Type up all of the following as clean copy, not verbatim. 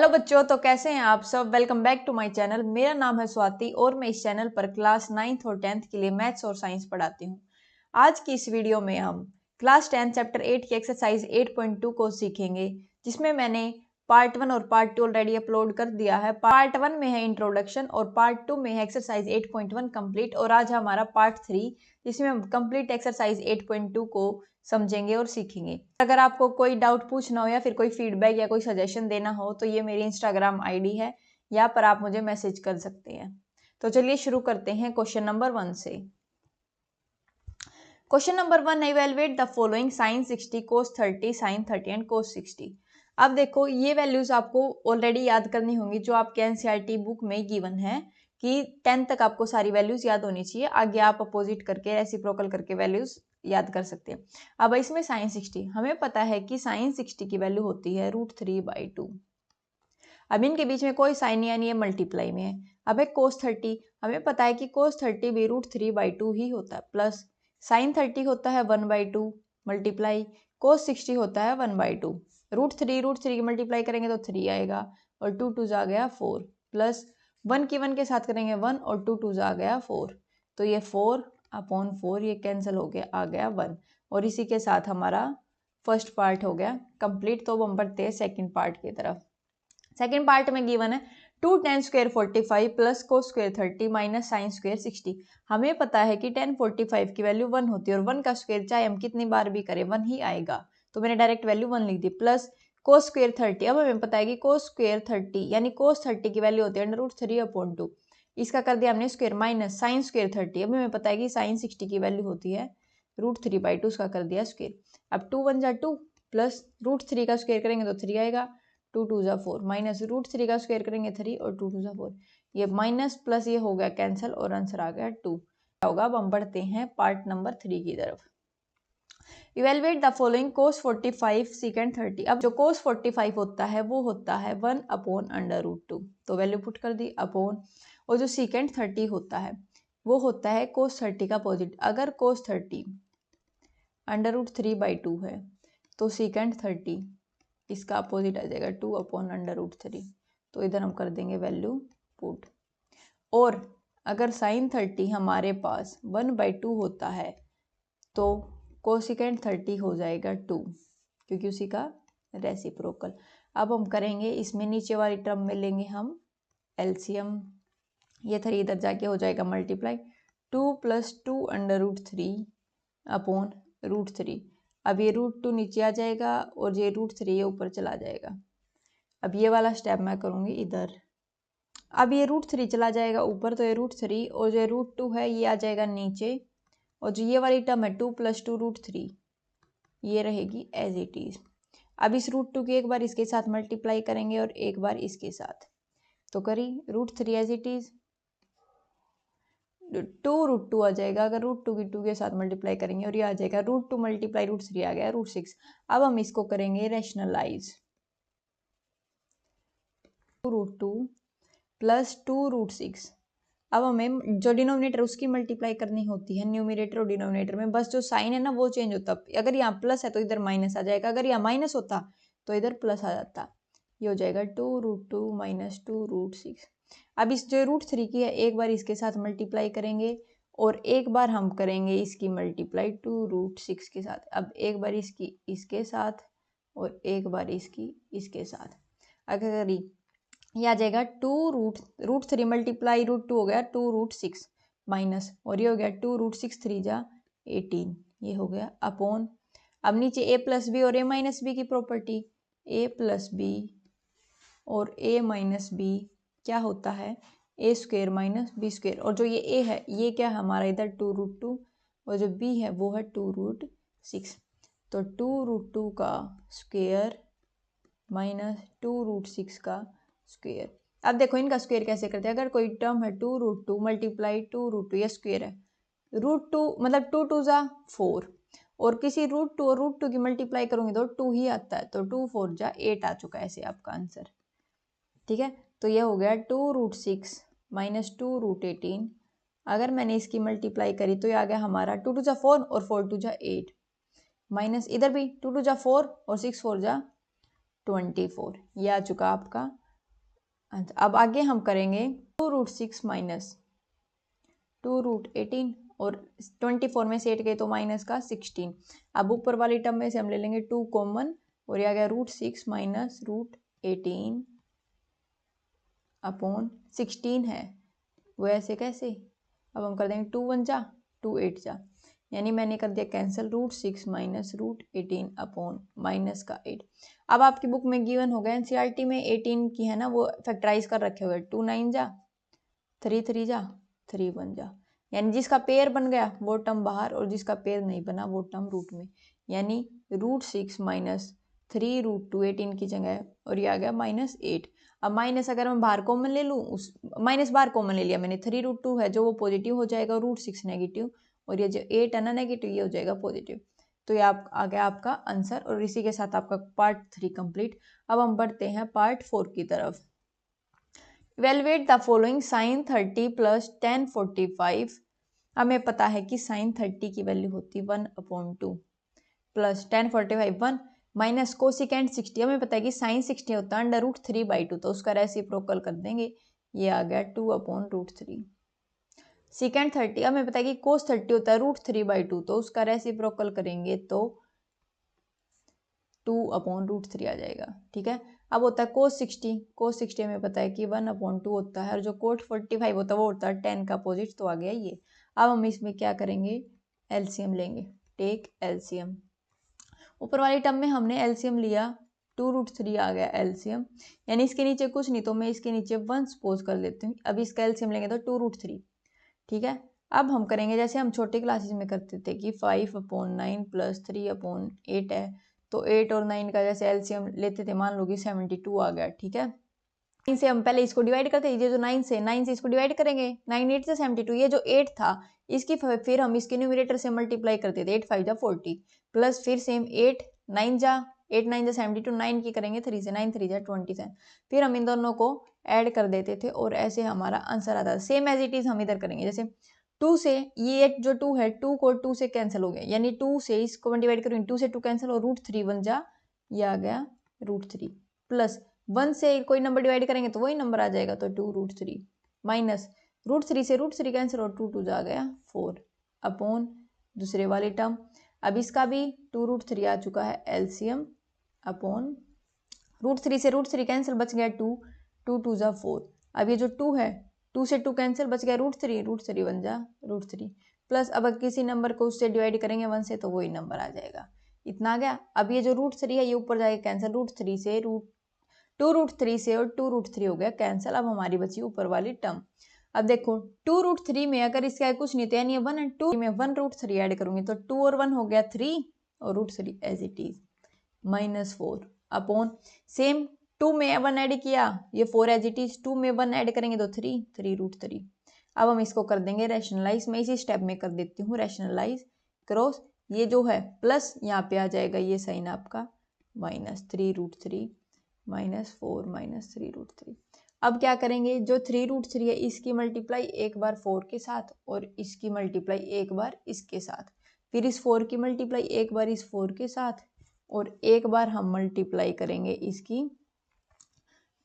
Hello बच्चों, तो कैसे हैं आप सब। Welcome back to my channel. मेरा नाम है स्वाति और मैं इस चैनल पर क्लास 9th और 10th के लिए मैथ्स और साइंस पढ़ाती हूँ। आज की इस वीडियो में हम क्लास 10 चैप्टर 8 की एक्सरसाइज 8.2 को सीखेंगे, जिसमें मैंने पार्ट 1 और पार्ट 2 ऑलरेडी अपलोड कर दिया है। पार्ट 1 में है इंट्रोडक्शन और पार्ट 2 में है एक्सरसाइज 8.1 कंप्लीट, और आज हमारा पार्ट 3 जिसमें हम कंप्लीट एक्सरसाइज 8.2 को समझेंगे और सीखेंगे। अगर आपको कोई डाउट पूछना हो या फिर कोई फीडबैक या कोई सजेशन देना हो तो ये मेरी इंस्टाग्राम आईडी है, यहाँ पर आप मुझे मैसेज कर सकते हैं। तो चलिए शुरू करते हैं क्वेश्चन नंबर 1 से। Question number 1, evaluate the following sin 60, cos 30, sin 30 and cos 60। अब देखो, ये वैल्यूज आपको ऑलरेडी याद करनी होंगी जो आपके एनसीईआरटी बुक में गिवन है कि 10 तक आपको सारी वैल्यूज याद होनी चाहिए। आगे आप अपोजिट करके रेसिप्रोकल करके वैल्यूज याद कर सकते हैं। अब इसमें sin 60 हमें पता है कि sin 60 की वैल्यू होती है √3/2। अब इनके बीच में कोई साइन यानी ये मल्टीप्लाई में है। अब है cos 30, हमें पता है कि cos 30 भी √3/2 ही होता है, प्लस sin 30 होता है 1/2 मल्टीप्लाई cos 60 होता है 1/2। √3 की मल्टीप्लाई करेंगे तो 3 आएगा और 2 2 आ गया 4, प्लस 1 की 1 के साथ करेंगे 1 और 2 2 आ गया 4, तो ये 4/4 ये कैंसिल हो गया, आ गया 1। और इसी के साथ हमारा फर्स्ट पार्ट हो गया कंप्लीट। तो हम बढ़ते हैं सेकेंड पार्ट की तरफ। सेकेंड पार्ट में गिवन है 2 tan square 45 plus cos square 30 minus sin square 60। हमें पता है कि tan 45 की वैल्यू 1 होती है और 1 का स्क्वायर चाहे हम कितनी बार भी करें 1 ही आएगा, तो मैंने डायरेक्ट वैल्यू 1 लिख दी। प्लस cos स्क्वायर 30, अब हमें पता है कि cos स्क्वायर 30 यानी cos 30 की वैल्यू होती है √3/2, इसका कर दिया हमने स्क्वायर, माइनस sin स्क्वायर 30, अब हमें पता है कि sin 60 की वैल्यू होती है √3/2, उसका कर दिया स्क्वायर। अब 2 1 जा 2 प्लस √3 का स्क्वायर करेंगे तो 3 आएगा, 2 2 जा 4 माइनस √3 का स्क्वायर करेंगे 3 और 2 2 जा 4, ये माइनस प्लस ये हो गया कैंसिल और आंसर आ गया 2। क्या होगा, अब हम बढ़ते हैं पार्ट नंबर 3 की तरफ। Evaluate the following cos 45 secant 30। अब जो cos 45 होता है वो होता है 1/√2, तो वैल्यू पुट कर दी अपॉन, और जो secant 30 होता है वो होता है cos 30 का अपोजिट। अगर cos 30 √3/2 है तो secant 30 इसका अपोजिट आ जाएगा 2/√3, तो इधर हम कर देंगे वैल्यू पुट। और अगर sin 30 हमारे पास 1/2 होता है तो कोसिकेंट 30 हो जाएगा 2, क्योंकि उसी का रेसिप्रोकल। अब हम करेंगे इसमें नीचे वाली टर्म में लेंगे हम एलसीएम, ये 3 इधर जाके हो जाएगा मल्टीप्लाई, 2 + 2√3/√3। अब ये √2 नीचे आ जाएगा और ये √3 ऊपर चला जाएगा। अब ये वाला स्टेप मैं करूँगी इधर। अब ये √3 चला जाएगा ऊपर, तो ये √3 और जो √2 है ये आ जाएगा नीचे, और जो ये वाली टर्म है 2 + 2√3 ये रहेगी एज इट इज। अब इस √2 की एक बार इसके साथ मल्टीप्लाई करेंगे और एक बार इसके साथ, तो करी √3 एज इट इज, 2√2 आ जाएगा। अगर √2 की 2 के साथ मल्टीप्लाई करेंगे और ये आ जाएगा √2 मल्टीप्लाई √3 आ गया √6। अब हम इसको करेंगे रैशनलाइज, 2√2 + 2√6। अब हमें जो डिनोमिनेटर उसकी मल्टीप्लाई करनी होती है न्यूमरेटर और डिनोमिनेटर में, बस जो साइन है ना वो चेंज होता। अगर यहाँ प्लस है तो इधर माइनस आ जाएगा, अगर यहाँ माइनस होता तो इधर प्लस आ जाता। ये हो जाएगा 2√2 - 2√6। अब इस जो √3 की है एक बार इसके साथ मल्टीप्लाई करेंगे और एक बार हम करेंगे इसकी मल्टीप्लाई 2√6 के साथ। अब एक बार इसकी इसके साथ और एक बार इसकी इसके साथ, अगर ये आ जाएगा 2√3 मल्टीप्लाई √2 हो गया 2√6 माइनस, और ये हो गया 2√6 3 जा 18, ये हो गया अपॉन। अब नीचे a + b और a - b की प्रॉपर्टी, a + b और a - b क्या होता है, a² - b²। और जो ये a है ये क्या है हमारा इधर 2√2 और जो b है वो है 2√6, तो 2√2 का स्क्वायर माइनस 2√6 का स्क्वायर। अब देखो इनका स्क्वायर कैसे करते हैं। अगर कोई टर्म है 2√2 मल्टीप्लाई 2√2, ये स्क्वायर है, √2 मतलब 2 2 जा 4, और किसी √2 और √2 की मल्टीप्लाई करूंगी तो 2 ही आता है, तो 2 4 जा 8 आ चुका है ऐसे आपका आंसर। ठीक है, तो ये हो गया 2√6 - 2√18। अगर मैंने इसकी मल्टीप्लाई करी तो ये आ गया हमारा 2 2 जा 4 और 4 2 जा 8, माइनस इधर भी 2 2 जा 4 और 6 4 जा 24, ये आ चुका आपका अच्छा, अब आगे हम करेंगे 2√6 माइनस 2√18 और 24 में से 8 गए तो माइनस का 16। अब ऊपर वाली टर्म में से हम ले लेंगे 2 कॉमन और ये आ गया √6 माइनस √18 अपॉन 16 है वो ऐसे कैसे। अब हम कर देंगे 2 1 जा 2 8 जा, यानी मैंने कर दिया कैंसिल √6 माइनस √18 अपॉन माइनस का 8। अब आपकी बुक में गिवन होगा एनसीईआरटी में 18 की है ना वो फैक्टराइज कर रखे हुए 2 9 जा 3 3 जा 3 1 जा, यानी जिसका पेयर बन गया वो टर्म बाहर और जिसका पेयर नहीं बना वो टर्म रूट में, यानी √6 माइनस 3√2 18 की जगह और ये आ गया -8। अब माइनस अगर मैं बाहर कॉमन ले लूँ उस माइनस बाहर कॉमन ले लिया मैंने 3√2 है जो वो पॉजिटिव हो जाएगा √6 नेगेटिव और ये जो 8 है ना नेगेटिव ये हो जाएगा पॉजिटिव। तो ये आप आ गया आपका आंसर और इसी के साथ आपका पार्ट 3 कंप्लीट। अब हम बढ़ते हैं पार्ट 4 की तरफ। Evaluate the following sin 30 plus tan 45। हमें पता है कि sin 30 की वैल्यू होती 1/2 प्लस tan 45 1 माइनस कोसिकेंट 60। हमें पता है कि sin 60 होता है √3/2 तो उसका रेसिप्रोकल कर देंगे, ये आ गया 2/√3। सिकेंट 30 हमें पता है कि cos 30 होता है √3/2 तो उसका रेसिप्रोकल करेंगे तो 2/√3 आ जाएगा। ठीक है, अब होता है cos 60 हमें पता है कि 1/2 होता है और जो cot 45 होता है वो होता है 10 का अपोजिट, तो आ गया ये। अब हम इसमें क्या करेंगे एलसीएम लेंगे, टेक एलसीएम। ऊपर वाली टर्म में हमने एलसीएम लिया 2√3 आ गया एलसीएम, यानी इसके नीचे कुछ नहीं तो मैं इसके नीचे 1 सपोज कर लेती हूँ। अब इसका एलसीएम लेंगे तो 2√3। ठीक है, अब हम करेंगे जैसे हम छोटी क्लासेस में करते थे कि 5/9 प्लस 3/8 है, तो 8 और 9 का जैसे एलसीएम लेते थे, मान लो कि 72 आ गया। ठीक है, 9 से हम पहले इसको डिवाइड करते हैं, ये जो 9 से इसको डिवाइड करेंगे, 9 8 से 72, ये जो 8 था इसकी फिर हम इसके न्यूमरेटर से मल्टीप्लाई करते थे, 8 5 जा 40 प्लस फिर सेम 8 9 जा 8 9 जा 72, 9 की करेंगे 3 से 9 3 जा 27, फिर हम इन दोनों को ऐड कर देते थे और ऐसे हमारा आंसर आता था। सेम एज इट इज हम इधर करेंगे, जैसे 2 से ये जो 2 है 2 को 2 से कैंसिल हो गया, यानी 2 से इसको मैं डिवाइड करूँ 2 से 2 कैंसिल और √3 बन जा, ये आ गया √3 प्लस 1 से कोई नंबर डिवाइड करेंगे तो वही नंबर आ जाएगा, तो 2√3 माइनस √3 से √3 कैंसिल और 2 2 जा गया 4 अपॉन दूसरे वाली टर्म। अब इसका भी 2√3 आ चुका है एलसीएम अपॉन √3 से √3 कैंसिल बच गया 2 2 2 जा 4। अब ये जो 2 है 2 से 2 कैंसिल बच गया √3 बन जा √3 प्लस अब किसी नंबर को उससे डिवाइड करेंगे 1 से तो वही नंबर आ जाएगा, इतना आ गया। अब ये जो √3 है ये ऊपर जाके कैंसिल √3 से 2√3 से और 2√3 हो गया कैंसिल। अब हमारी बची ऊपर वाली टर्म। अब देखो 2√3 में अगर इसका कुछ नहीं तो यानी 1 एंड 2 में 1√3 ऐड करूंगी तो 2 और 1 हो गया 3 और √3 as it is -4 upon same 2 में 1 ऐड किया ये 4 एज इट इज, 2 में 1 ऐड करेंगे तो 3 3√3। अब हम इसको कर देंगे रैशनलाइज, मैं इसी स्टेप में कर देती हूँ रैशनलाइज क्रॉस, ये जो है प्लस यहाँ पे आ जाएगा ये साइन आपका -3√3 -4 -3√3। अब क्या करेंगे जो 3√3 है इसकी मल्टीप्लाई एक बार 4 के साथ और इसकी मल्टीप्लाई एक बार इसके साथ, फिर इस 4 की मल्टीप्लाई एक बार इस 4 के साथ और एक बार हम मल्टीप्लाई करेंगे इसकी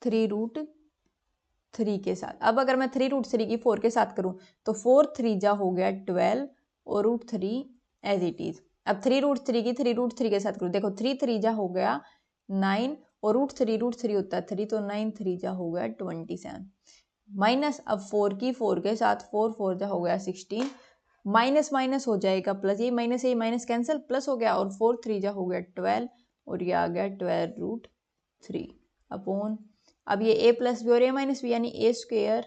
3√3 के साथ। अब अगर मैं 3√3 की 4 के साथ करूं तो 4 3 जा हो गया 12 और √3 एज इट इज। अब 3√3 की 3√3 के साथ करूं, देखो 3 3 जा हो गया 9 और √3 होता है 3 तो 9 3 जा हो गया 27 माइनस अब 4 की 4 के साथ 4 4 जा हो गया 16 माइनस माइनस हो जाएगा प्लस, ये माइनस कैंसिल प्लस हो गया और 4 3 जा हो गया 12 और ये आ गया 12√3 अपॉन अब ये a प्लस बी और a माइनस बी यानी a square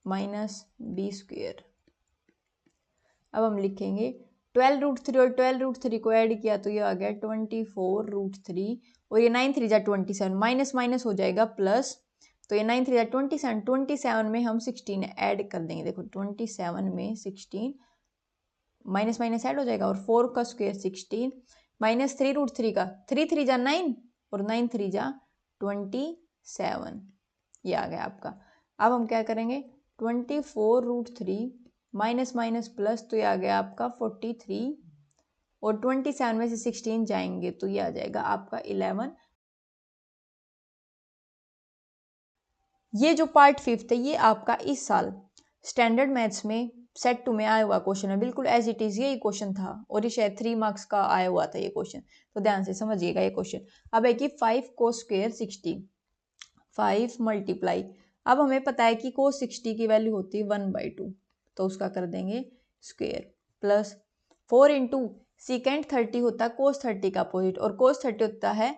minus B square. अब हम लिखेंगे 12√3 और 12√3 को ऐड किया तो ये आ गया 24√3 और ये 9 3 जा 27 माइनस माइनस हो जाएगा प्लस, तो ये 9 3 जा 27 27 में हम 16 ऐड कर देंगे, देखो 27 में 16 माइनस माइनस ऐड हो जाएगा और 4 का स्क्वायर 16 माइनस 3√3 का 3 3 जा 9 और 9 3 जा 27, ये आ गया आपका। अब हम क्या करेंगे 24√3 माइनस माइनस प्लस, तो ये आ गया आपका 43 और 27 में से 16 जाएंगे तो ये आ जाएगा आपका 11। ये जो पार्ट 5 है ये आपका इस साल स्टैंडर्ड मैथ्स में सेट 2 में आया हुआ क्वेश्चन है, बिल्कुल एज इट इज यही क्वेश्चन था और ये शायद 3 मार्क्स का आया हुआ था ये क्वेश्चन, तो ध्यान से समझिएगा ये क्वेश्चन। अब है कि 5 cos स्क्वायर 60, 5 मल्टीप्लाई, अब हमें पता है कि cos 60 की वैल्यू होती है 1/2, तो उसका कर देंगे स्क्वायर, प्लस 4 इंटू सीकेंड 30 होता है cos 30 का अपोजिट, और cos 30 होता है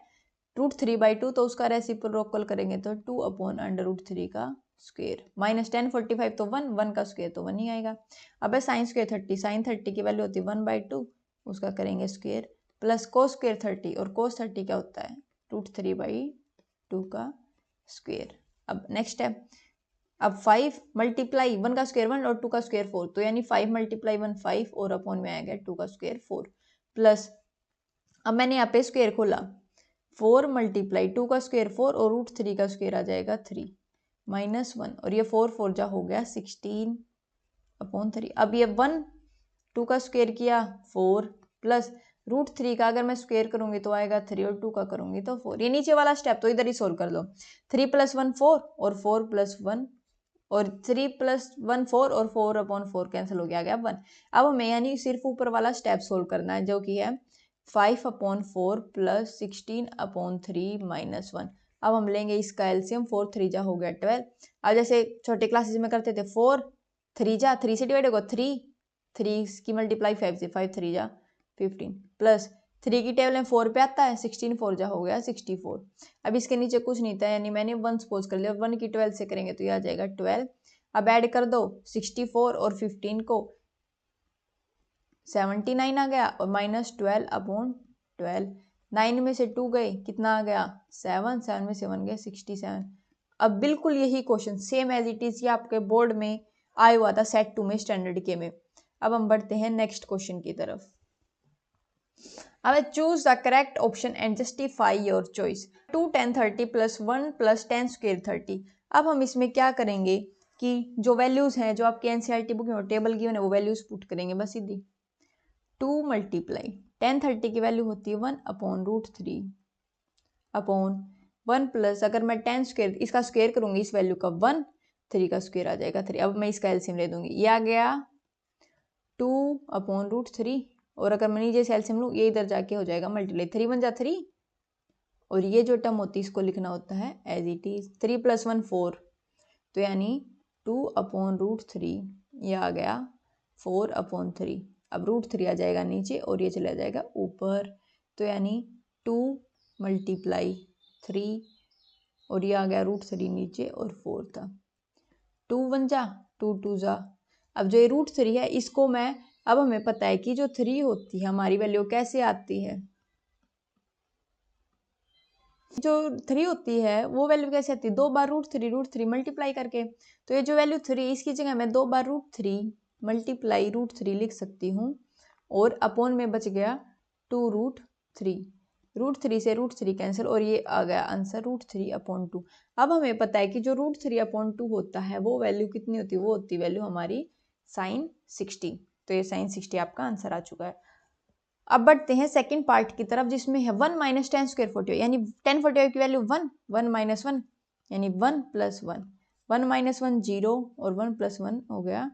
√3/2, तो उसका रेसिप्रोकल करेंगे तो 2/√3 का स्क्वायर, माइनस 10 45 तो 1 का स्क्वायर तो 1 ही आएगा। अब है साइन स्क्वायर 30, साइन 30 की वैल्यू होती है 1/2, उसका करेंगे स्क्वायर, प्लस कोस स्क्वायर 30, और कोस 30 क्या होता है √3/2 का स्क्वायर। अब नेक्स्ट स्टेप, अब 5 मल्टीप्लाई 1 का स्क्वायर 1 और 2 का स्क्वायर 4, तो यानी 5 मल्टीप्लाई 1 5 और अपॉन में आएगा 2 का स्क्वायर 4, प्लस अब मैंने यहाँ पे स्क्वायर खोला 4 मल्टीप्लाई 2 का स्क्वायर 4 और √3 का स्क्वायर आ जाएगा 3 माइनस 1, और ये 4 4 जा हो गया 16/3। अब ये 1 2 का स्क्वायर किया 4 प्लस √3 का अगर मैं स्क्वायर करूंगी तो आएगा 3 और 2 का करूंगी तो 4। ये नीचे वाला स्टेप तो इधर ही सोल्व कर लो, 3 + 1 4 और 4 + 1 और 3 + 1 4 और 4/4 कैंसिल हो गया, आ गया 1। अब हमें यानी सिर्फ ऊपर वाला स्टेप सोल्व करना है जो कि है 5/4 प्लस 16/3 माइनस 1। अब हम लेंगे इसका एलसीएम, 4 3 जा हो गया 12। अब जैसे छोटे क्लासेस में करते थे 4 3 जा 3 से डिवाइड होगा 3 3 की मल्टीप्लाई 5 से 5 3 जा 15 प्लस 3 की टेबल में 4 पे आता है 16 4 जा हो गया 64। अब इसके नीचे कुछ नहीं था यानी मैंने 1 सपोज कर लिया, 1 की 12 से करेंगे तो ये आ जाएगा 12। अब ऐड कर दो 64 और 15 को 79 आ गया और माइनस 12/12, 9 में से 2 गए कितना आ गया 7, 7 में से 1 गए 67। अब बिल्कुल यही question same as it is ये आपके बोर्ड में आया हुआ था सेट 2 में स्टैंडर्ड के में। अब हम बढ़ते हैं नेक्स्ट क्वेश्चन की तरफ। अब choose the correct option and justify your choice. 2 10 30 + 1 + 10 square 30। अब हम इसमें क्या करेंगे कि जो वैल्यूज हैं जो आपके एनसीईआरटी बुक में टेबल गिवन है वो वैल्यूज पुट करेंगे बस सीधी। 2 मल्टीप्लाई 10 30 की वैल्यू होती है 1/√3 अपॉन 1 प्लस अगर मैं 10 स्क्वायर इसका स्क्वायर करूंगी इस वैल्यू का 1 3 का स्क्वायर आ जाएगा 3। अब मैं इसका एलसीएम ले दूंगी, ये आ गया 2/√3 और अगर मैं नीचे से एलसीएम लूँ ये इधर जाके हो जाएगा मल्टीप्लाई 3 1 जा 3 और ये जो टर्म होती है इसको लिखना होता है एज इट इज 3 + 1 4, तो यानी 2/√3 ये आ गया 4/3। अब √3 आ जाएगा नीचे और ये चला जाएगा ऊपर, तो यानी 2 मल्टीप्लाई 3 और ये आ गया √3 नीचे और 4 था, 2 1 जा 2 2 जा। अब जो ये √3 है इसको मैं, अब हमें पता है कि जो 3 होती है हमारी वैल्यू कैसे आती है, जो 3 होती है वो वैल्यू कैसे आती है 2 बार √3 मल्टीप्लाई करके। तो ये जो वैल्यू 3 इसकी जगह मैं 2 बार √3 मल्टीप्लाई √3 लिख सकती हूँ और अपॉन में बच गया 2√3, √3 से √3 कैंसिल और ये आ गया आंसर √3/2। अब हमें पता है कि जो √3/2 होता है वो वैल्यू कितनी होती है, वो होती है वैल्यू हमारी sin 60। तो ये sin 60 आपका आंसर आ चुका है। अब बढ़ते हैं सेकंड पार्ट की तरफ जिसमें है 1 - 10 स्क्वायर 45 यानी 10 45 की वैल्यू 1 1 - 1 यानी 1 + 1 1 - 1 0 और 1 + 1 हो गया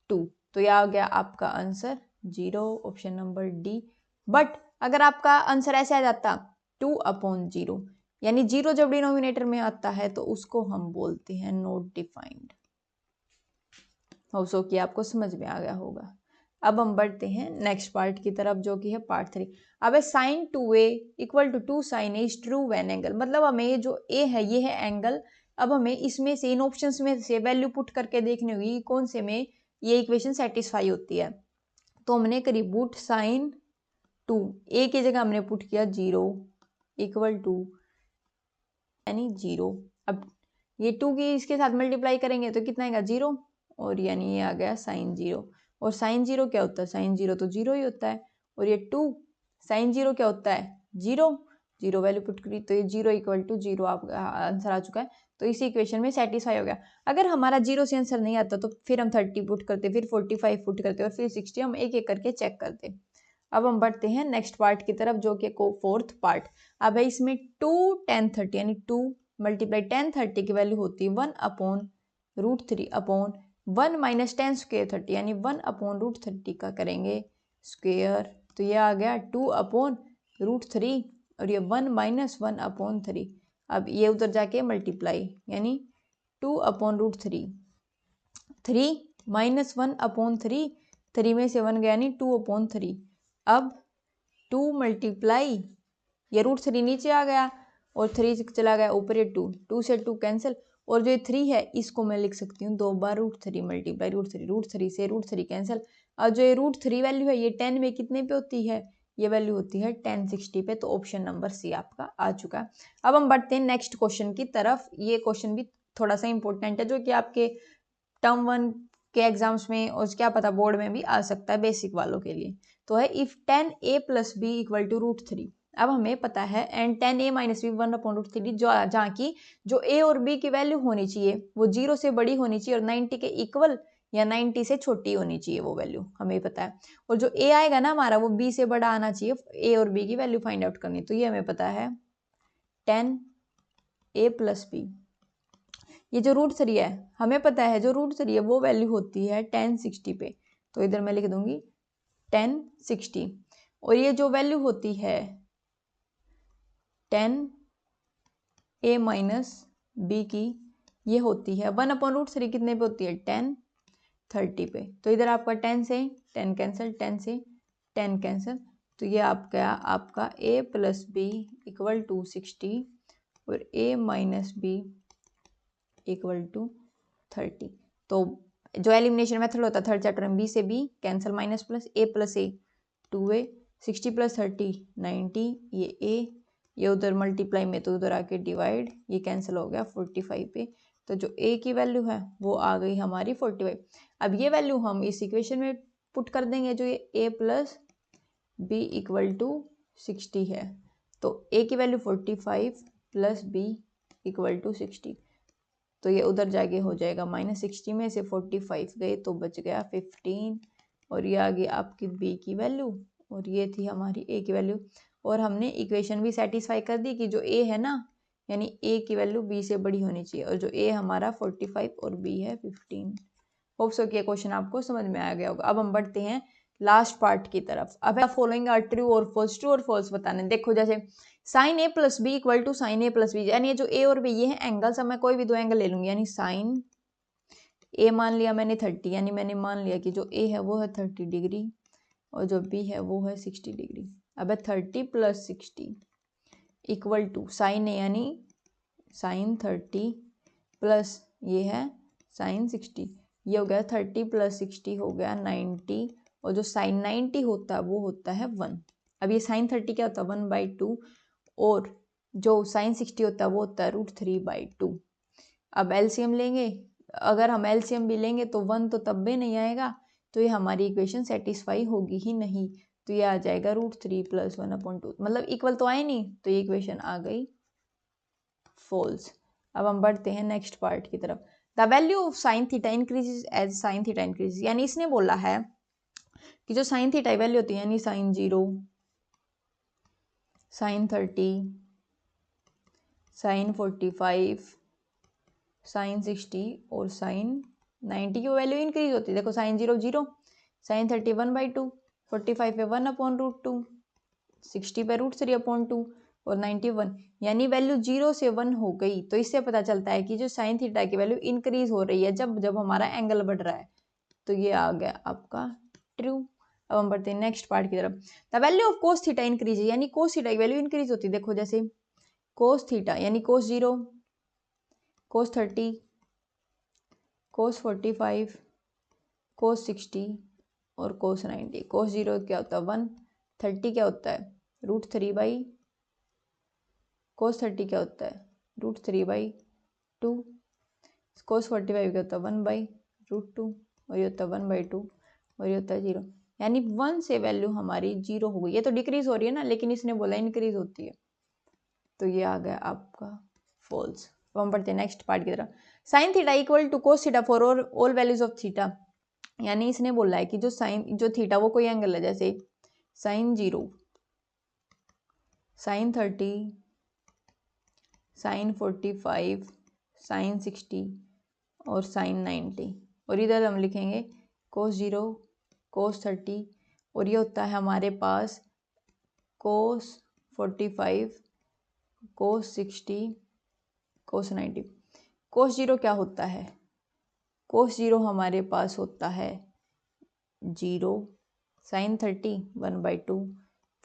2, तो यह आ गया आपका answer 0 option number D. But अगर आपका आंसर ऐसे आ जाता 2/0 यानी 0 जब डिनोमिनेटर में आता है तो उसको हम बोलते हैं नॉट डिफाइंड। होप कि आपको समझ में आ गया होगा। अब हम बढ़ते हैं नेक्स्ट पार्ट की तरफ जो कि है पार्ट 3। अब है sin 2a = 2 sin a is true when angle, मतलब हमें ये जो a है ये है एंगल। अब हमें इसमें से इन ऑप्शंस में से वैल्यू पुट करके देखनी होगी कौन से में ये इक्वेशन सेटिस्फाई होती है। तो हमने करी पुट sin 2 a की जगह हमने पुट किया 0 = यानी 0। अब ये 2 की इसके साथ मल्टीप्लाई करेंगे तो कितना आएगा 0 और यानी ये आ गया sin 0। और sin 0 क्या होता है, sin 0 तो 0 ही होता है। और ये 2 sin 0 क्या होता है 0 0 वैल्यू पुट करी तो ये 0 = 0 आपका आंसर आ चुका है। तो इसी इक्वेशन में सेटिस्फाई हो गया। अगर हमारा 0 से आंसर नहीं आता तो फिर हम 30 पुट करते, फिर 45 पुट करते और फिर 60, हम एक एक करके चेक करते। अब हम बढ़ते हैं नेक्स्ट पार्ट की तरफ जो कि फोर्थ पार्ट। अब है इसमें 2 10 30 यानी 2 मल्टीप्लाई टेन 30 की वैल्यू होती है 1/√3 अपॉन 1 माइनस टेन स्क्वेयर 30 यानी 1/√30 का करेंगे स्क्वेयर, तो ये आ गया 2/√3 और ये 1 माइनस 1/3। अब ये उधर जाके मल्टीप्लाई यानी 2/√3, 3 माइनस 1/3, 3 में से 1 गया यानी 2/3। अब 2 मल्टीप्लाई ये √3 नीचे आ गया और 3 चला गया ऊपर, ये 2 से 2 कैंसिल, और जो ये 3 है इसको मैं लिख सकती हूँ 2 बार √3 मल्टीप्लाई √3 से √3 कैंसिल। और जो ये √3 वैल्यू है ये 10 में कितने पे होती है, ये वैल्यू होती है 1060 पे। तो ऑप्शन नंबर सी आपका आ चुका है। अब हम बढ़ते हैं नेक्स्ट क्वेश्चन की तरफ। ये क्वेश्चन भी थोड़ा सा इंपॉर्टेंट है, जो कि आपके टर्म 1 के एग्जाम्स में और क्या पता बोर्ड में भी आ सकता है बेसिक वालों के लिए। तो है इफ 10a + b = √3। अब हमें पता है एंड 10a - b 1/√3, जहाँ की जो a और b की वैल्यू होनी चाहिए वो 0 से बड़ी होनी चाहिए और 90 के इक्वल या 90 से छोटी होनी चाहिए वो वैल्यू, हमें पता है। और जो a आएगा ना हमारा वो b से बड़ा आना चाहिए, a और b की वैल्यू फाइंड आउट करनी। तो ये हमें पता है 10a + b, ये जो √3 है हमें पता है जो √3 है वो वैल्यू होती है 1060 पे। तो इधर मैं लिख दूंगी 1060, और ये जो वैल्यू होती है 10a - b की ये होती है 1/√3 कितने पे होती है 1030 पे। तो इधर आपका 10 से 10 कैंसिल, 10 से 10 कैंसिल, तो ये आपका a + b = 60 और a - b = 30। तो जो एलिमिनेशन मेथड होता है थर्ड चैप्टर में, b से b cancel minus plus, a + a 2a, 60 + 30 90, ये a, ये उधर मल्टीप्लाई में तो उधर आके डिवाइड, ये कैंसिल हो गया 45 पे। तो जो a की वैल्यू है वो आ गई हमारी 45। अब ये वैल्यू हम इस इक्वेशन में पुट कर देंगे, जो ये a + b = 60 है। तो a की वैल्यू 45 + b = 60, तो ये उधर जाके हो जाएगा -60 में से 45 गए तो बच गया 15, और ये आ गई आपकी b की वैल्यू और ये थी हमारी a की वैल्यू। और हमने इक्वेशन भी सेटिस्फाई कर दी कि जो a है ना, यानी a की वैल्यू b से बड़ी होनी चाहिए, और जो a हमारा 45 और b है 15। होप सो कि क्वेश्चन आपको समझ में आ गया होगा। अब हम बढ़ते हैं लास्ट पार्ट की तरफ। अब फॉलोइंग आर ट्रू और फॉल्स बताने। देखो जैसे sin a + b = sin a + b, यानी जो a और b ये है एंगल्स, अब मैं कोई भी दो एंगल ले लूंगी, यानी sin a मान लिया मैंने 30, यानी मैंने मान लिया कि जो a है वो है 30 डिग्री और जो b है वो है 60 डिग्री। अब 30 + 60 = sin a यानी sin 30 प्लस ये है sin 60, ये हो गया 30 + 60 हो गया 90, और जो sin 90 होता है वो होता है 1। अब ये sin 30 क्या होता है 1/2, और जो sin 60 होता है वो होता है √3/2। अब एलसीएम लेंगे, अगर हम एलसीएम भी लेंगे तो 1 तो तब भी नहीं आएगा, तो ये हमारी इक्वेशन सेटिस्फाई होगी ही नहीं। तो ये आ जाएगा √3 + 1/2, मतलब इक्वल तो आए नहीं, तो ये इक्वेशन आ गई फॉल्स। अब हम बढ़ते हैं नेक्स्ट पार्ट की तरफ। The value of sin theta increases as sin theta increases, यानी इसने बोला है कि जो sin थीटा वैल्यू होती है यानी sin 0, sin 30, sin 45, sin 60 और sin 90 की वैल्यू इंक्रीज होती है। देखो sin 0 0, sin 30 1/2, 45 पे 1/√2, 60 पे √3/2 और 91, यानी वैल्यू 0 से 1 हो गई। तो इससे पता चलता है कि जो sin थीटा की वैल्यू इंक्रीज हो रही है जब जब हमारा एंगल बढ़ रहा है। तो ये आ गया आपका ट्रू। अब हम बढ़ते हैं नेक्स्ट पार्ट की तरफ। The value of cos theta increase, यानी cos थीटा की वैल्यू इंक्रीज होती है। देखो जैसे cos थीटा यानी cos 0, cos 30, cos 45, cos 60 और cos 90। cos 0 क्या होता है 1, 30 क्या होता है √3/, cos 30 क्या होता है √3/2, cos 45 क्या होता है 1/√2, और ये होता है 1/2, और ये होता है 0, यानी 1 से वैल्यू हमारी 0 हो गई। ये तो डिक्रीज हो रही है ना, लेकिन इसने बोला इंक्रीज होती है, तो ये आ गया आपका फॉल्स। अब हम पढ़ते हैं नेक्स्ट पार्ट की तरफ। sin theta = cos theta for all values of theta, यानी इसने बोला है कि जो थीटा वो कोई एंगल है, जैसे sin 0, sin 30, साइन 45, साइन 60 और साइन 90, और इधर हम लिखेंगे कोस 0, कोस 30, और ये होता है हमारे पास कोस 45, कोस 60, कोस 90। कोस 0 क्या होता है? कोस 0 हमारे पास होता है 0, साइन 30 1/2,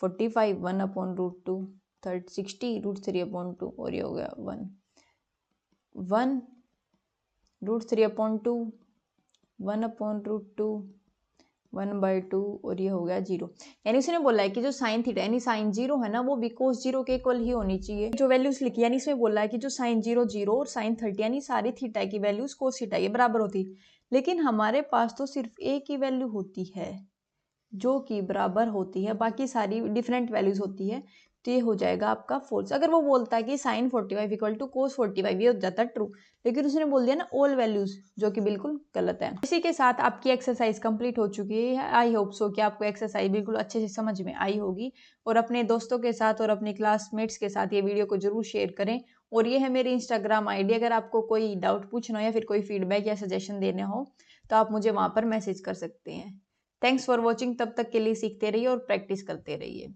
45 1/√2, 60 √3/2, और ये हो गया 1 √3/2, 1/√2, 1/2, और ये हो गया 0। यानी उसने बोला है कि जो साइन थीटा यानी साइन 0 है ना, वो भी कोस 0 के इक्वल ही होनी चाहिए। जो वैल्यूज लिखी यानी इसमें बोला है कि जो साइन 0 0 और साइन 30 यानी सारी थीटा की वैल्यूज कोस थीटा के बराबर होती, लेकिन हमारे पास तो सिर्फ एक ही वैल्यू होती है जो कि बराबर होती है, बाकी सारी डिफरेंट वैल्यूज होती है, तो ये हो जाएगा आपका फॉल्स। अगर वो बोलता है कि साइन 45 इक्वल टू कोस 45, ये हो जाता है ट्रू, लेकिन उसने बोल दिया ना ऑल वैल्यूज, जो कि बिल्कुल गलत है। इसी के साथ आपकी एक्सरसाइज कंप्लीट हो चुकी है। आई होप सो कि आपको एक्सरसाइज बिल्कुल अच्छे से समझ में आई होगी, और अपने दोस्तों के साथ और अपने क्लासमेट्स के साथ ये वीडियो को जरूर शेयर करें। और ये है मेरी इंस्टाग्राम ID, अगर आपको कोई डाउट पूछना हो या फिर कोई फीडबैक या सजेशन देने हो तो आप मुझे वहाँ पर मैसेज कर सकते हैं। Thanks for watching. तब तक के लिए सीखते रहिए और प्रैक्टिस करते रहिए।